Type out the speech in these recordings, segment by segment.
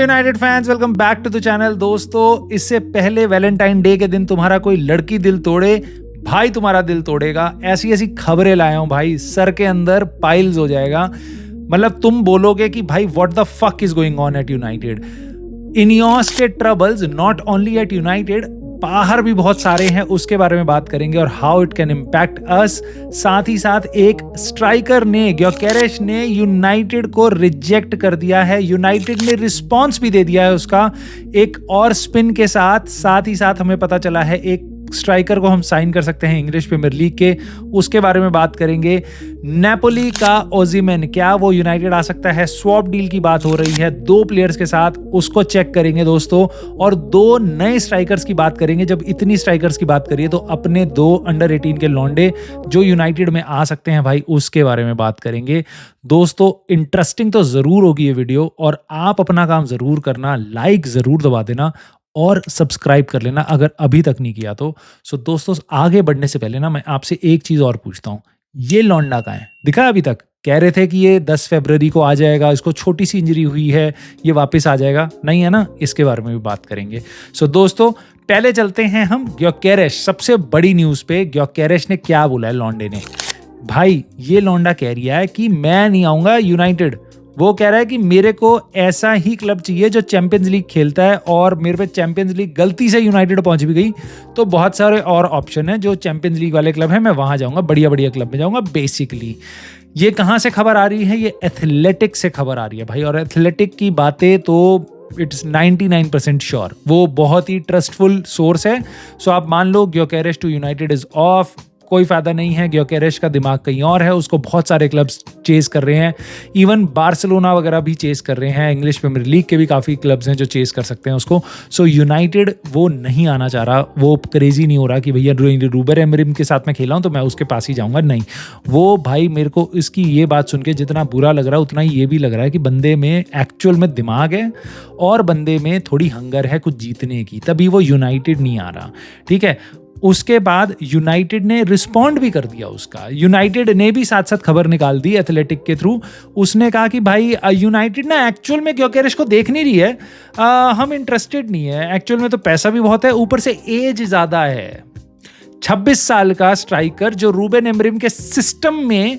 United fans welcome back to the channel. दोस्तों, इससे पहले वैलेंटाइन डे के दिन तुम्हारा कोई लड़की दिल तोड़े, भाई तुम्हारा दिल तोड़ेगा। ऐसी ऐसी खबरें लाया हूं भाई, सर के अंदर पाइल्स हो जाएगा। मतलब तुम बोलोगे कि भाई what the fuck is going on at United. Ineos के troubles not only at United, बाहर भी बहुत सारे हैं, उसके बारे में बात करेंगे और how it can impact us. साथ ही साथ एक स्ट्राइकर ने, ग्योकेरेश ने यूनाइटेड को रिजेक्ट कर दिया है। यूनाइटेड ने रिस्पॉन्स भी दे दिया है उसका एक और स्पिन के साथ ही साथ हमें पता चला है एक स्ट्राइकर को हम साइन कर सकते हैं इंग्लिश प्रीमियर लीग के, उसके बारे में बात करेंगे। नेपोली का ओजिमेन, क्या वो यूनाइटेड आ सकता है? स्वैप डील की बात हो रही है 2 प्लेयर्स के साथ, उसको चेक करेंगे दोस्तों। और 2 नए स्ट्राइकर्स की बात करेंगे। जब इतनी स्ट्राइकर्स की बात करिए तो अपने 2 अंडर 18 के लौंडे जो यूनाइटेड में आ सकते हैं भाई, उसके बारे में बात करेंगे। दोस्तों, इंटरेस्टिंग तो जरूर होगी ये वीडियो और आप अपना काम जरूर करना, लाइक जरूर दबा देना और सब्सक्राइब कर लेना अगर अभी तक नहीं किया तो। सो दोस्तों, आगे बढ़ने से पहले ना मैं आपसे एक चीज और पूछता हूँ, ये लौंडा कहाँ है? दिखा अभी तक? कह रहे थे कि ये 10 फरवरी को आ जाएगा, इसको छोटी सी इंजरी हुई है, ये वापस आ जाएगा। नहीं है ना, इसके बारे में भी बात करेंगे। सो दोस्तों, पहले चलते हैं हम ग्योकेरेश, सबसे बड़ी न्यूज पे। ग्योकेरेश ने क्या बोला है लौंडे ने? भाई ये लौंडा कह रहा है कि मैं नहीं आऊंगा यूनाइटेड। वो कह रहा है कि मेरे को ऐसा ही क्लब चाहिए जो चैंपियंस लीग खेलता है, और मेरे पे चैंपियंस लीग गलती से यूनाइटेड पहुंच भी गई तो बहुत सारे और ऑप्शन है, जो चैंपियंस लीग वाले क्लब है मैं वहां जाऊंगा, बढ़िया बढ़िया क्लब में जाऊंगा बेसिकली। ये कहां से खबर आ रही है? ये एथलेटिक से खबर आ रही है भाई, और एथलेटिक की बातें तो इट्स 99% श्योर, वो बहुत ही ट्रस्टफुल सोर्स है। सो आप मान लो ग्योकेरेश टू यूनाइटेड इज ऑफ, कोई फायदा नहीं है। ग्योकेरेश का दिमाग कहीं और है, उसको बहुत सारे क्लब्स चेस कर रहे हैं, इवन बार्सिलोना वगैरह भी चेस कर रहे हैं। इंग्लिश प्रीमियर लीग के भी काफ़ी क्लब्स हैं जो चेस कर सकते हैं उसको। सो यूनाइटेड वो नहीं आना चाह रहा, वो क्रेजी नहीं हो रहा कि भैया रूबेन एमरिम के साथ मैं खेला हूं तो मैं उसके पास ही जाऊंगा। नहीं, वो भाई मेरे को इसकी ये बात सुन के जितना बुरा लग रहा है उतना ही ये भी लग रहा है कि बंदे में एक्चुअल में दिमाग है और बंदे में थोड़ी हंगर है कुछ जीतने की, तभी वो यूनाइटेड नहीं आ रहा। ठीक है, उसके बाद यूनाइटेड ने रिस्पॉन्ड भी कर दिया उसका। यूनाइटेड ने भी साथ साथ खबर निकाल दी एथलेटिक के थ्रू। उसने कहा कि भाई यूनाइटेड ना एक्चुअल में ग्योकेरेश को देख नहीं रही है, हम इंटरेस्टेड नहीं है। एक्चुअल में तो पैसा भी बहुत है, ऊपर से एज ज्यादा है। 26 साल का स्ट्राइकर जो रूबेन एमरिम के सिस्टम में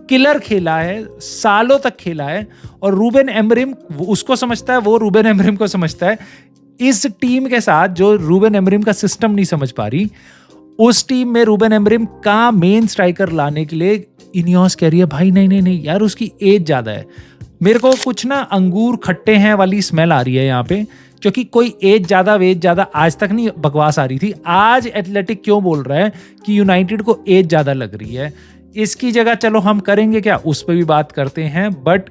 किलर खेला है, सालों तक खेला है, और रूबेन एमरिम उसको समझता है, वो रूबेन एमरिम को समझता है। इस टीम के साथ जो रूबेन एमरिम का सिस्टम नहीं समझ पा रही, उस टीम में रूबेन एमरिम का मेन स्ट्राइकर लाने के लिए इनियोस कह रही है भाई नहीं नहीं नहीं यार, उसकी एज ज्यादा है। मेरे को कुछ ना अंगूर खट्टे हैं वाली स्मेल आ रही है यहाँ पे, क्योंकि कोई एज ज्यादा वेज ज्यादा आज तक नहीं बकवास आ रही थी। आज एथलेटिक क्यों बोल रहा है कि यूनाइटेड को एज ज्यादा लग रही है? इसकी जगह चलो हम करेंगे क्या, उस पर भी बात करते हैं, बट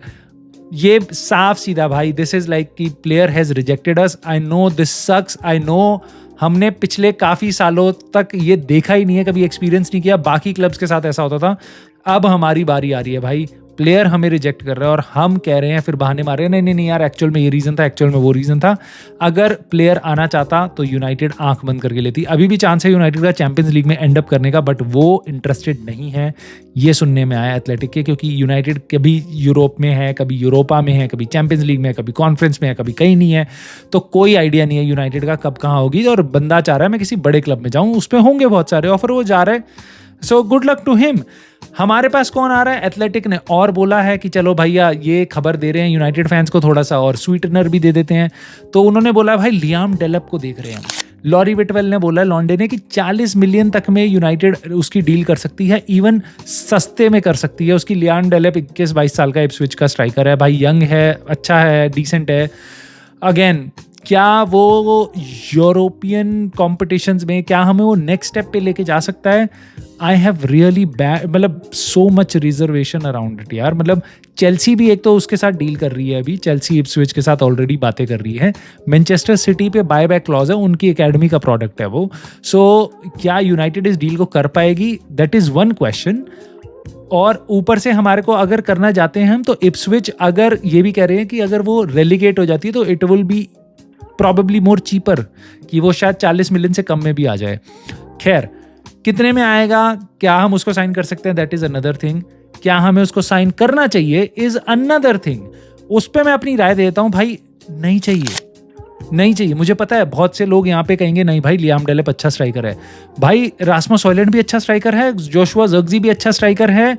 ये साफ सीधा भाई, दिस इज लाइक कि player has rejected us. I know this sucks, I know हमने पिछले काफी सालों तक ये देखा ही नहीं है, कभी एक्सपीरियंस नहीं किया। बाकी क्लब्स के साथ ऐसा होता था, अब हमारी बारी आ रही है भाई। प्लेयर हमें रिजेक्ट कर रहा है और हम कह रहे हैं, फिर बहाने मार रहे हैं नहीं नहीं यार एक्चुअल में ये रीजन था, एक्चुअल में वो रीजन था। अगर प्लेयर आना चाहता तो यूनाइटेड आंख बंद करके लेती। अभी भी चांस है यूनाइटेड का चैंपियंस लीग में एंड अप करने का, बट वो इंटरेस्टेड नहीं है, ये सुनने में आया एथलेटिक के। क्योंकि यूनाइटेड कभी यूरोप में है, कभी यूरोपा में है, कभी चैंपियंस लीग में है, कभी कॉन्फ्रेंस में है, कभी कहीं नहीं है, तो कोई आइडिया नहीं है यूनाइटेड का कब कहाँ होगी। और बंदा चाह रहा है मैं किसी बड़े क्लब में जाऊं, उस पर होंगे बहुत सारे ऑफर, वो जा रहे हैं। So good luck to him. हमारे पास कौन आ रहा है? एथलेटिक ने और बोला है कि चलो भैया ये खबर दे रहे हैं यूनाइटेड फैंस को, थोड़ा सा और स्वीटनर भी दे देते हैं। तो उन्होंने बोला भाई लियाम डेलप को देख रहे हैं। लॉरी विटवेल ने बोला लॉन्डे ने कि 40 मिलियन तक में यूनाइटेड उसकी डील कर सकती है, इवन सस्ते में कर सकती है। उसकी लियाम डेलप 21-22 साल का इप्सविच का स्ट्राइकर है भाई, यंग है, अच्छा है, डिसेंट है। अगेन, क्या वो यूरोपियन कॉम्पिटिशंस में क्या हमें वो नेक्स्ट स्टेप पे लेके जा सकता है? आई हैव रियली मतलब so much reservation around it यार। मतलब चेल्सी भी एक तो उसके साथ डील कर रही है अभी, चेल्सी इप्सविच के साथ ऑलरेडी बातें कर रही है। मैनचेस्टर सिटी पे बाय बैक क्लॉज है, उनकी एकेडमी का प्रोडक्ट है वो। सो क्या यूनाइटेड इस डील को कर पाएगी? That is one question. और ऊपर से हमारे को अगर करना चाहते हैं हम, तो इप्सविच अगर ये भी कह रहे हैं कि अगर वो रेलीगेट हो जाती है तो it will be probably more cheaper, कि वो शायद 40 मिलियन से कम में भी आ जाए। खैर, कितने में आएगा, क्या हम उसको साइन कर सकते हैं, दैट इज अनदर थिंग। क्या हमें उसको साइन करना चाहिए इज अनदर थिंग। उस पर मैं अपनी राय देता हूं भाई। नहीं चाहिए। मुझे पता है बहुत से लोग यहाँ पे कहेंगे नहीं भाई लियाम डेलेप अच्छा स्ट्राइकर है, भाई रास्मस हॉयलैंड भी अच्छा स्ट्राइकर है, जोशुआ ज़र्क्ज़ी भी अच्छा स्ट्राइकर है,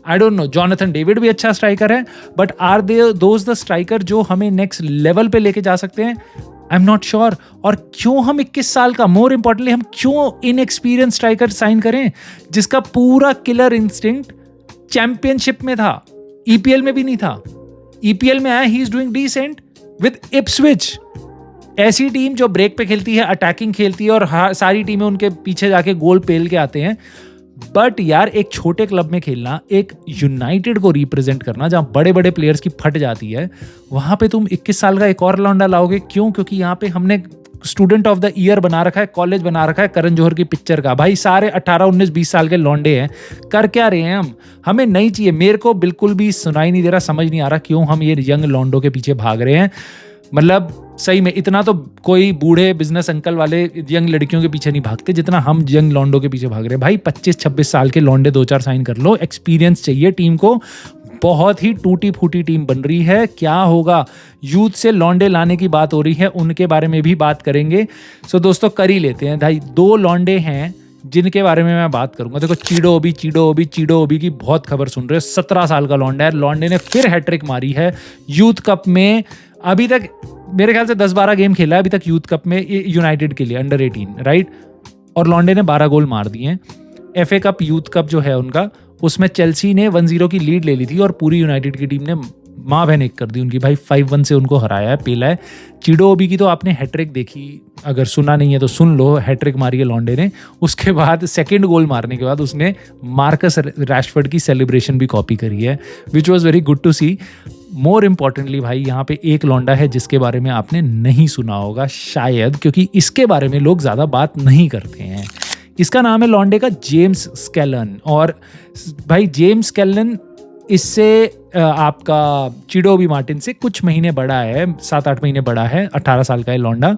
I don't know Jonathan David भी अच्छा स्ट्राइकर है, but are they those the striker जो हमें नेक्स्ट लेवल पे लेके जा सकते हैं? I am not sure. और क्यों हम 21 साल का, मोर इंपॉर्टेंटली हम क्यों इनएक्सपीरियंस स्ट्राइकर साइन करें जिसका पूरा किलर इंस्टिंक्ट चैंपियनशिप में था, ईपीएल में भी नहीं था। ईपीएल में आया, he is doing decent with Ipswich. ऐसी टीम जो ब्रेक पे खेलती है, अटैकिंग खेलती है और सारी टीमें उनके पीछे जाके गोल पेल के आते हैं। बट यार एक छोटे क्लब में खेलना, एक यूनाइटेड को रिप्रेजेंट करना जहां बड़े बड़े प्लेयर्स की फट जाती है, वहां पे तुम 21 साल का एक और लौंडा लाओगे? क्यों? क्योंकि यहाँ पे हमने स्टूडेंट ऑफ द ईयर बना रखा है, कॉलेज बना रखा है करण जौहर की पिक्चर का। भाई सारे 18, 19, 20 साल के लौंडे हैं, कर क्या रहे हैं हम? हमें नहीं चाहिए। मेरे को बिल्कुल भी सुनाई नहीं दे रहा, समझ नहीं आ रहा क्यों हम ये यंग लौंडों के पीछे भाग रहे हैं। मतलब सही में इतना तो कोई बूढ़े बिजनेस अंकल वाले यंग लड़कियों के पीछे नहीं भागते जितना हम यंग लौंडों के पीछे भाग रहे हैं। भाई 25-26 साल के लौंडे 2-4 साइन कर लो, एक्सपीरियंस चाहिए टीम को। बहुत ही टूटी फूटी टीम बन रही है, क्या होगा? यूथ से लौंडे लाने की बात हो रही है, उनके बारे में भी बात करेंगे। सो दोस्तों कर ही लेते हैं भाई। 2 लौंडे हैं जिनके बारे में मैं बात करूंगा। देखो चीडो ओबी की बहुत खबर सुन रहे हो। 17 साल का लौंडा है, लौंडे ने फिर हैट्रिक मारी है यूथ कप में। अभी तक मेरे ख्याल से 10-12 गेम खेला है अभी तक यूथ कप में यूनाइटेड के लिए, अंडर 18, राइट? और लौंडे ने 12 गोल मार दिए हैं। एफए कप, यूथ कप जो है उनका, उसमें चेल्सी ने 1-0 की लीड ले ली थी और पूरी यूनाइटेड की टीम ने माँ बहन एक कर दी उनकी। भाई 5-1 से उनको हराया है, पेला है। चीडो ओबी की तो आपने हैट्रिक देखी, अगर सुना नहीं है तो सुन लो। हैट्रिक मारी है लॉन्डे ने। उसके बाद सेकंड गोल मारने के बाद उसने मार्कस रैशफोर्ड की सेलिब्रेशन भी कॉपी करी है, which was very good to see. More importantly भाई यहाँ पे एक लौंडा है जिसके बारे में आपने नहीं सुना होगा शायद, क्योंकि इसके बारे में लोग ज़्यादा बात नहीं करते हैं। इसका नाम है लॉन्डे का जेम्स स्केलन। और भाई जेम्स स्केलन इससे आपका चिडो ओबी मार्टिन से कुछ महीने बड़ा है, 7-8 महीने बड़ा है। 18 साल का है लौंडा।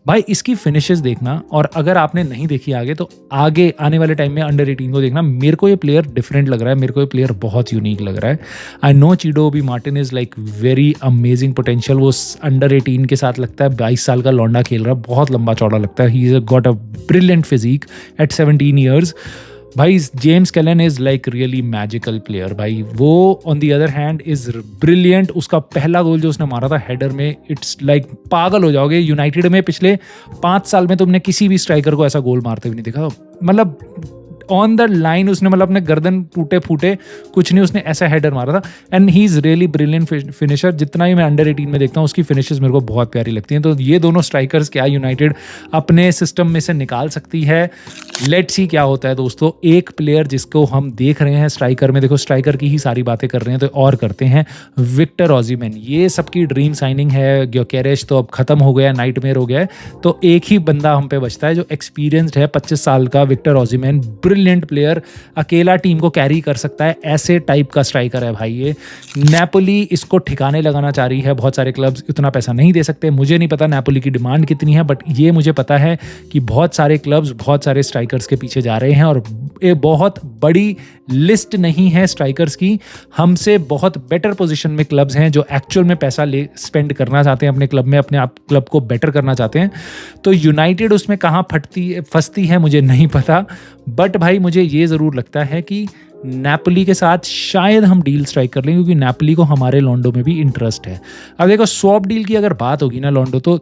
भाई इसकी फिनिशेस देखना, और अगर आपने नहीं देखी आगे तो आगे आने वाले टाइम में अंडर 18 को देखना। मेरे को ये प्लेयर डिफरेंट लग रहा है, मेरे को ये प्लेयर बहुत यूनिक लग रहा है। I know Chido Obi Martin is like very amazing potential. वो अंडर 18 के साथ लगता है 22 साल का लौंडा खेल रहा है, बहुत लंबा चौड़ा लगता है। He is got a brilliant physique at 17 years. भाई James Scanlon is like really magical player. भाई वो on the other hand is brilliant. उसका पहला गोल जो उसने मारा था हेडर में, इट्स लाइक पागल हो जाओगे। यूनाइटेड में पिछले 5 साल में तुमने किसी भी स्ट्राइकर को ऐसा गोल मारते हुए नहीं देखा। मतलब ऑन द लाइन उसने, मतलब अपने गर्दन टूटे फूटे कुछ नहीं, उसने ऐसा हेडर मारा था। And he is really brilliant finisher. जितना ही मैं अंडर 18 में देखता हूँ उसकी फिनिशेस मेरे को बहुत प्यारी लगती हैं। तो ये दोनों स्ट्राइकर्स क्या यूनाइटेड अपने सिस्टम में से निकाल सकती है? लेट्स सी क्या होता है दोस्तों। एक प्लेयर जिसको हम देख रहे हैं स्ट्राइकर में, देखो स्ट्राइकर की ही सारी बातें कर रहे हैं तो और करते हैं, विक्टर ओसिमेन। ये सबकी ड्रीम साइनिंग है। ग्योकेरेश तो अब खत्म हो गया, नाइटमेयर हो गया है। तो एक ही बंदा हम पे बचता है जो एक्सपीरियंस्ड है, 25 साल का विक्टर ओसिमेन। ब्रिलियंट प्लेयर, अकेला टीम को कैरी कर सकता है, ऐसे टाइप का स्ट्राइकर है भाई ये। नेपोली इसको ठिकाने लगाना चाह रही है। बहुत सारे क्लब्स इतना पैसा नहीं दे सकते। मुझे नहीं पता नेपोली की डिमांड कितनी है, बट ये मुझे पता है कि बहुत सारे क्लब्स बहुत सारे स्ट्राइकर्स के पीछे जा रहे हैं। और ये बहुत बड़ी लिस्ट नहीं है स्ट्राइकर्स की। हमसे बहुत बेटर पोजीशन में क्लब्स हैं जो एक्चुअल में पैसा स्पेंड करना चाहते हैं अपने क्लब में, अपने आप क्लब को बेटर करना चाहते हैं। तो यूनाइटेड उसमें कहाँ फंसती है मुझे नहीं पता, बट भाई मुझे ये ज़रूर लगता है कि नेपोली के साथ शायद हम डील स्ट्राइक कर लें, क्योंकि नेपोली को हमारे लॉन्डो में भी इंटरेस्ट है। अब देखो स्वैप डील की अगर बात होगी ना लॉन्डो, तो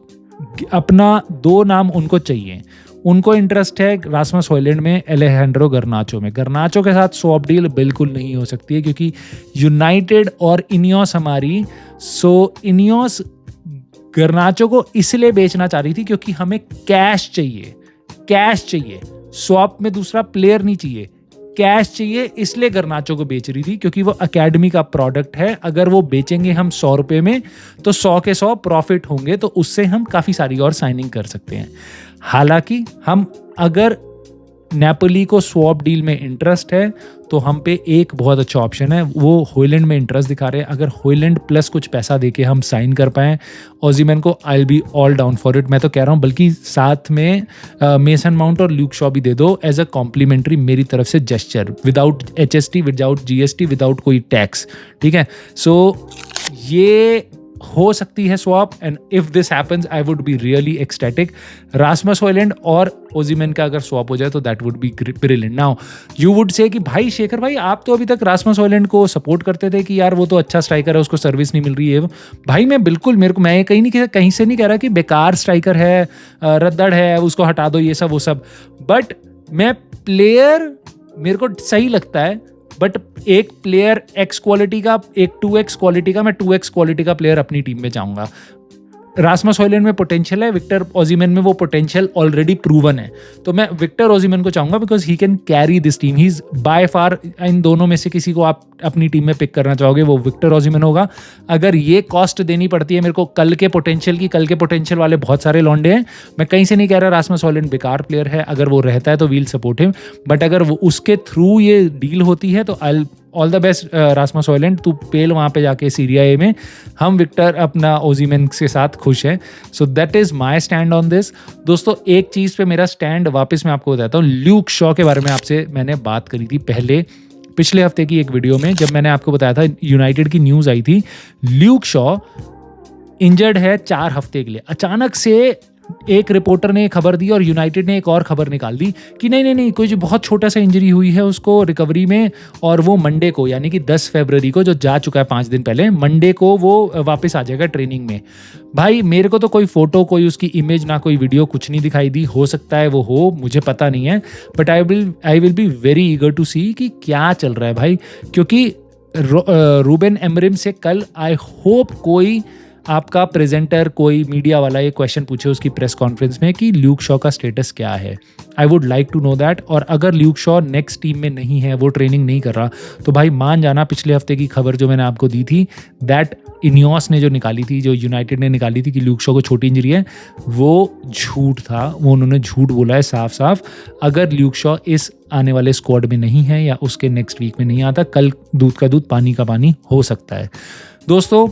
अपना 2 नाम उनको चाहिए। उनको इंटरेस्ट है रास्मस हॉयलैंड में, एलेजेंड्रो गर्नाचो में। गर्नाचो के साथ स्वैप डील बिल्कुल नहीं हो सकती है, क्योंकि यूनाइटेड और इनियोस हमारी, सो इनियोस गर्नाचो को इसलिए बेचना चाह रही थी क्योंकि हमें कैश चाहिए। स्वैप में दूसरा प्लेयर नहीं चाहिए, कैश चाहिए, इसलिए गर्नाचो को बेच रही थी, क्योंकि वो अकेडमी का प्रोडक्ट है। अगर वो बेचेंगे हम 100 रुपये में तो 100 के 100 प्रॉफिट होंगे, तो उससे हम काफ़ी सारी और साइनिंग कर सकते हैं। हालांकि हम अगर नेपोली को स्वैप डील में इंटरेस्ट है तो हम पे एक बहुत अच्छा ऑप्शन है, वो हॉयलैंड में इंटरेस्ट दिखा रहे हैं। अगर हॉयलैंड प्लस कुछ पैसा देके हम साइन कर पाएँ ओसिमेन को, आई will be all down for it. मैं तो कह रहा हूँ बल्कि साथ में मेसन माउंट और ल्यूक शॉ भी दे दो एज अ कॉम्प्लीमेंट्री मेरी तरफ से gesture, without HST, without GST, without कोई टैक्स। ठीक है, सो ये हो सकती है swap, and if this happens I would be really ecstatic. Rasmus Højlund और ओजीमेन का अगर स्वैप हो जाए तो that would be brilliant. Now you would say कि भाई शेखर भाई, आप तो अभी तक रासमस हॉयलैंड को सपोर्ट करते थे कि यार वो तो अच्छा स्ट्राइकर है, उसको सर्विस नहीं मिल रही है। भाई मैं बिल्कुल, मैं कहीं से नहीं कह रहा कि बेकार स्ट्राइकर है, रद्दड़ है, उसको हटा दो, ये सब वो सब। बट मैं प्लेयर मेरे को सही लगता है, बट एक प्लेयर एक्स क्वालिटी का, एक 2x क्वालिटी का, मैं 2x क्वालिटी का प्लेयर अपनी टीम में चाहूंगा। रासमस हॉयलैंड में पोटेंशियल है, विक्टर ओजीमेन में वो पोटेंशियल ऑलरेडी प्रूवन है, तो मैं विक्टर ओजीमेन को चाहूंगा because he can carry this team. He is by far, इन दोनों में से किसी को आप अपनी टीम में पिक करना चाहोगे वो विक्टर ओजीमेन होगा। अगर ये कॉस्ट देनी पड़ती है मेरे को कल के पोटेंशियल वाले बहुत सारे लॉन्डे हैं। मैं कहीं से नहीं कह रहा रासमस हॉयलैंड बेकार प्लेयर है, अगर वो रहता है तो वील सपोर्ट हिम, बट अगर वो उसके थ्रू ये डील होती है तो I all the best Rasmus Hojlund, तू पेल वहाँ पे जाके सीरिया ए में, हम विक्टर अपना ओजीमेन के साथ खुश हैं। So that is my stand on this. दोस्तों एक चीज़ पे मेरा स्टैंड वापस मैं आपको बताता हूँ। ल्यूक शॉ के बारे में आपसे मैंने बात करी थी पिछले हफ्ते की एक वीडियो में, जब मैंने आपको बताया था यूनाइटेड की न्यूज़ आई थी। ल्यूक शॉ इंजर्ड है 4 हफ्ते के लिए। अचानक से एक रिपोर्टर ने खबर दी और यूनाइटेड ने एक और खबर निकाल दी कि नहीं कोई जो बहुत छोटा सा इंजरी हुई है उसको रिकवरी में, और वो मंडे को यानी कि 10 फरवरी को, जो जा चुका है 5 दिन पहले, मंडे को वो वापस आ जाएगा ट्रेनिंग में। भाई मेरे को तो कोई फोटो, कोई उसकी इमेज, ना कोई वीडियो, कुछ नहीं दिखाई दी। हो सकता है वो हो, मुझे पता नहीं है, but I will be very eager to see कि क्या चल रहा है भाई। क्योंकि रूबेन एमरिम से कल आई होप कोई आपका प्रेजेंटर, कोई मीडिया वाला ये क्वेश्चन पूछे उसकी प्रेस कॉन्फ्रेंस में कि ल्यूक शॉ का स्टेटस क्या है। I would like to know that. और अगर ल्यूक शॉ नेक्स्ट टीम में नहीं है, वो ट्रेनिंग नहीं कर रहा, तो भाई मान जाना पिछले हफ्ते की खबर जो मैंने आपको दी थी, दैट इनियोस ने जो निकाली थी, जो यूनाइटेड ने निकाली थी कि ल्यूक शॉ को छोटी इंजरी है, वो झूठ था। वो उन्होंने झूठ बोला है साफ साफ। अगर ल्यूक शॉ इस आने वाले स्क्वाड में नहीं है या उसके नेक्स्ट वीक में नहीं आता, कल दूध का दूध पानी का पानी हो सकता है। दोस्तों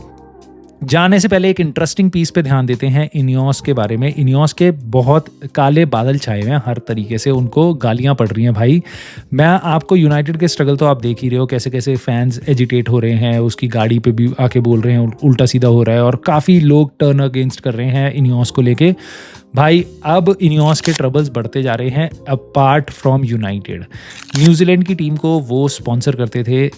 जाने से पहले एक इंटरेस्टिंग पीस पे ध्यान देते हैं इनियोस के बारे में। इनियोस के बहुत काले बादल छाए हुए हैं, हर तरीके से उनको गालियां पड़ रही हैं। भाई मैं आपको यूनाइटेड के स्ट्रगल तो आप देख ही रहे हो, कैसे कैसे फैंस एजिटेट हो रहे हैं, उसकी गाड़ी पे भी आके बोल रहे हैं, उल्टा सीधा हो रहा है, और काफ़ी लोग टर्न अगेंस्ट कर रहे हैं इनियोस को लेके। भाई अब इनियोस के ट्रबल्स बढ़ते जा रहे हैं अपार्ट फ्रॉम यूनाइटेड। न्यूजीलैंड की टीम को वो स्पॉन्सर करते थे,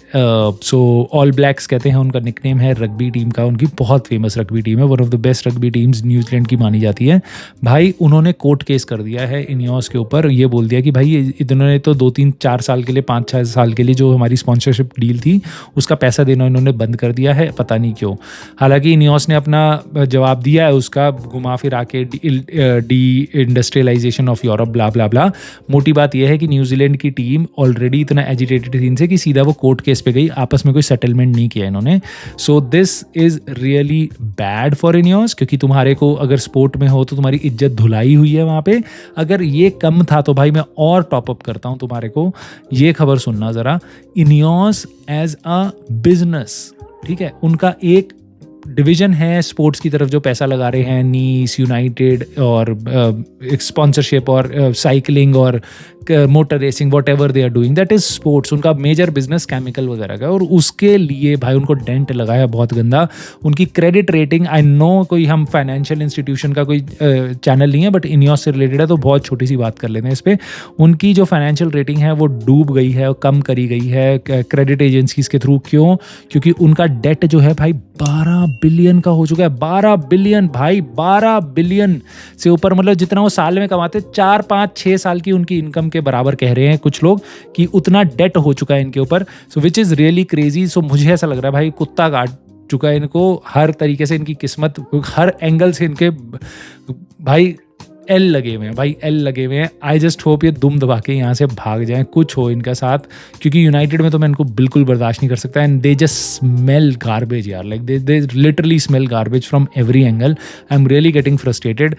सो ऑल ब्लैक्स कहते हैं, उनका निकनेम है रग्बी टीम का। उनकी बहुत फेमस रग्बी टीम है, one of the best rugby teams New Zealand की मानी जाती है। भाई उन्होंने कोर्ट केस कर दिया है इनियोस के ऊपर, ये बोल दिया कि भाई इन्होंने तो 2-3-4 साल के लिए, 5-6 साल के लिए जो हमारी स्पॉन्सरशिप डील थी उसका पैसा देना इन्होंने बंद कर दिया है, पता नहीं क्यों। हालांकि इनियोस ने अपना जवाब दिया है उसका, घुमा फिरा के डी इंडस्ट्रियलाइजेशन ऑफ यूरोप ब्ला ब्ला ब्ला। मोटी बात यह है कि न्यूजीलैंड की टीम ऑलरेडी इतना एजिटेटेड थी इनसे कि सीधा वो कोर्ट केस पे गई, आपस में कोई सेटलमेंट नहीं किया इन्होंने। So this is really bad for Ineos, क्योंकि तुम्हारे को अगर स्पोर्ट में हो तो तुम्हारी इज्जत धुलाई हुई है वहाँ पे। अगर ये कम था तो भाई मैं और टॉपअप करता हूँ तुम्हारे को। ये खबर सुनना ज़रा, इनियोस एज अ बिजनेस, ठीक है, उनका एक डिवीजन है स्पोर्ट्स की तरफ जो पैसा लगा रहे हैं, नीस, यूनाइटेड और स्पॉन्सरशिप और साइकिलिंग और motor racing, whatever they are doing, that is sports. उनका मेजर बिजनेस केमिकल वगैरह का, और उसके लिए भाई उनको डेंट लगाया बहुत गंदा। उनकी क्रेडिट रेटिंग, आई नो कोई हम फाइनेंशियल इंस्टीट्यूशन का कोई चैनल नहीं है, बट इनियोस से रिलेटेड है तो बहुत छोटी सी बात कर लेते हैं इस पर। उनकी जो फाइनेंशियल रेटिंग है वो डूब गई है, कम करी गई है क्रेडिट एजेंसीज के थ्रू। क्यों? क्योंकि उनका डेट जो है भाई 12 बिलियन का हो चुका है। 12 बिलियन भाई, 12 बिलियन से ऊपर, मतलब जितना वो साल में कमाते, 4-5-6 साल की उनकी इनकम के बराबर कह रहे हैं कुछ लोग, कि उतना डेट हो चुका है इनके ऊपर। सो विच इज रियली क्रेजी। सो मुझे ऐसा लग रहा है भाई कुत्ता काट चुका है इनको हर तरीके से, इनकी किस्मत हर एंगल से इनके भाई एल लगे हुए हैं, भाई एल लगे हुए हैं। आई जस्ट होप ये दुम दबा के यहाँ से भाग जाएं, कुछ हो इनका साथ, क्योंकि यूनाइटेड में तो मैं इनको बिल्कुल बर्दाश्त नहीं कर सकता। And they just smell garbage यार, like they literally smell garbage from every angle. I am really getting frustrated.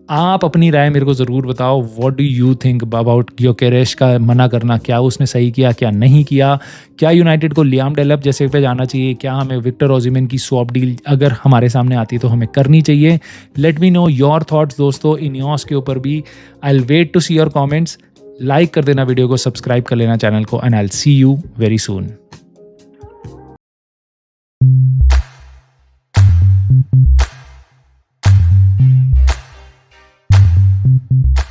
आप अपनी राय मेरे को ज़रूर बताओ, what do you think about Gyokeres का मना करना? क्या उसने सही किया, क्या नहीं किया? क्या यूनाइटेड को लियाम डेलप जैसे पे जाना चाहिए? क्या हमें विक्टर ओसिमेन की स्वैप डील अगर हमारे सामने आती है तो हमें करनी चाहिए? Let me know your thoughts दोस्तों इनियोस के ऊपर भी। I will wait to see your comments. Like कर देना वीडियो को, सब्सक्राइब कर लेना चैनल को, and I will see you very soon. है।